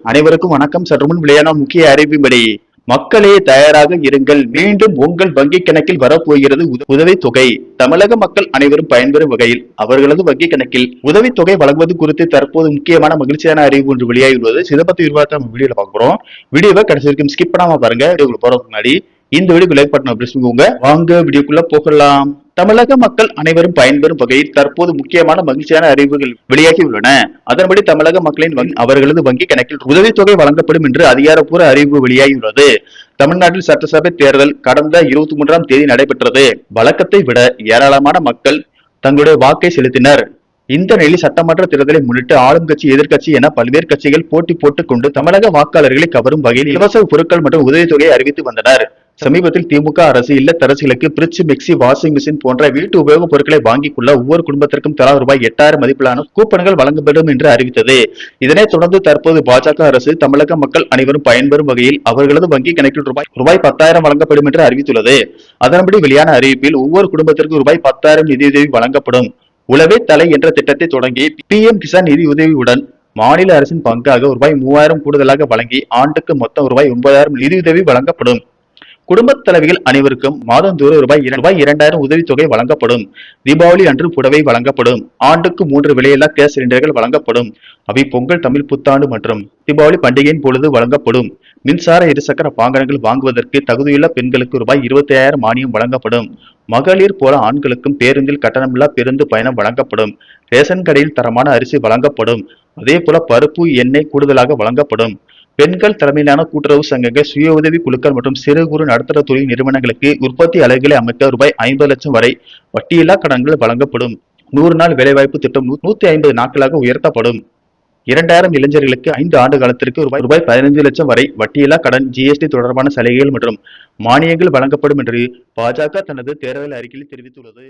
அனைவருக்கும் வணக்கம். சற்றுமுன் வெளியான முக்கிய அறிவிப்படி மக்களே தயாராக இருங்கள், மீண்டும் உங்கள் வங்கி கணக்கில் வரப்போகிறது உதவித்தொகை. தமிழக மக்கள் அனைவரும் பயன்பெறும் வகையில் அவர்களது வங்கி கணக்கில் உதவித்தொகை வழங்குவது குறித்து தற்போது முக்கியமான மகிழ்ச்சியான அறிவிப்பு ஒன்று வெளியாகியுள்ளது. இதை பத்தி விரிவாக நம்ம வீடியோல பார்க்கிறோம். வீடியோவை கடைசி வரைக்கும் ஸ்கிப் பண்ணாம பாருங்க. வீடியோக்குள்ள போறதுக்கு முன்னாடி இந்த வீடியோக்கு லைக் பட்டன் பிரஸ் பண்ணிக்கோங்க. வாங்க வீடியோக்குள்ள போகலாம். தமிழக மக்கள் அனைவரும் பயன்பெறும் வகையில் தற்போது முக்கியமான மகிழ்ச்சியான அறிவிப்புகள் வெளியாகி உள்ளன. அதன்படி தமிழக மக்களின் அவர்களது வங்கி கணக்கில் உதவித்தொகை வழங்கப்படும் என்று அதிகாரப்பூர்வ அறிவிப்பு வெளியாகியுள்ளது. தமிழ்நாட்டில் சட்டசபை தேர்தல் கடந்த 23ஆம் தேதி நடைபெற்றது. வழக்கத்தை விட ஏராளமான மக்கள் தங்களுடைய வாக்கை செலுத்தினர். இந்த நிலையில் சட்டமன்ற தேர்தலை முன்னிட்டு ஆளும் கட்சி, எதிர்கட்சி என பல்வேறு கட்சிகள் போட்டி போட்டுக் கொண்டு தமிழக வாக்காளர்களை கவரும் வகையில் இலவச பொருட்கள் மற்றும் உதவித்தொகையை அறிவித்து வந்தனர். சமீபத்தில் திமுக அரசு இல்லத்தரசிகளுக்கு பிரிட்ஜ், மிக்சி, வாஷிங் மிஷின் போன்ற வீட்டு உபயோகப் பொருட்களை வாங்கிக் கொள்ள ஒவ்வொரு குடும்பத்திற்கும் தலா ரூபாய் 8000 மதிப்பிலான கூப்பன்கள் வழங்கப்படும் என்று அறிவித்தது. இதனைத் தொடர்ந்து தற்போது பாஜக அரசு தமிழக மக்கள் அனைவரும் பயன்பெறும் வகையில் அவர்களது வங்கி கணக்கில் ரூபாய் 10,000 வழங்கப்படும் என்று அறிவித்துள்ளது. அதன்படி வெளியான அறிவிப்பில் ஒவ்வொரு குடும்பத்திற்கும் ரூபாய் 10,000 நிதியுதவி வழங்கப்படும். உழவே தலை என்ற திட்டத்தை தொடங்கி PM கிசான் நிதி உதவியுடன் மாநில அரசின் பங்காக ரூபாய் 3000 கூடுதலாக வழங்கி ஆண்டுக்கு மொத்தம் ரூபாய் 9,000 நிதியுதவி வழங்கப்படும். குடும்பத் தலைவிகள் அனைவருக்கும் மாதந்தோறும் ரூபாய் 2,000 உதவித்தொகை வழங்கப்படும். தீபாவளி அன்று புடவை வழங்கப்படும். ஆண்டுக்கு 3 விலையில்லா கேஸ் சிலிண்டர்கள் வழங்கப்படும். அவை பொங்கல், தமிழ் புத்தாண்டு மற்றும் தீபாவளி பண்டிகையின் பொழுது வழங்கப்படும். மின்சார இருசக்கர வாகனங்கள் வாங்குவதற்கு தகுதியுள்ள பெண்களுக்கு ரூபாய் 25,000 மானியம் வழங்கப்படும். மகளிர் போல ஆண்களுக்கும் பேருந்தில் கட்டணமில்லா பேருந்து பயணம் வழங்கப்படும். ரேஷன் கடையில் தரமான அரிசி வழங்கப்படும். அதே போல பருப்பு, எண்ணெய் கூடுதலாக வழங்கப்படும். பெண்கள் தலைமையிலான கூட்டுறவு சங்கங்கள், சுய உதவி குழுக்கள் மற்றும் சிறு குறு நடுத்தர தொழில் நிறுவனங்களுக்கு உற்பத்தி அலகுகளை அமைக்க ரூபாய் 50 லட்சம் வரை வட்டியில்லா கடன்கள் வழங்கப்படும். 100 நாள் வேலைவாய்ப்பு திட்டம் 150 நாட்களாக உயர்த்தப்படும். 2000 இளைஞர்களுக்கு 5 ஆண்டு காலத்திற்கு ரூபாய் 15 லட்சம் வரை வட்டியில்லா கடன், GST தொடர்பான சலுகைகள் மற்றும் மானியங்கள் வழங்கப்படும் என்று பாஜக தனது தேர்தல் அறிக்கையில் தெரிவித்துள்ளது.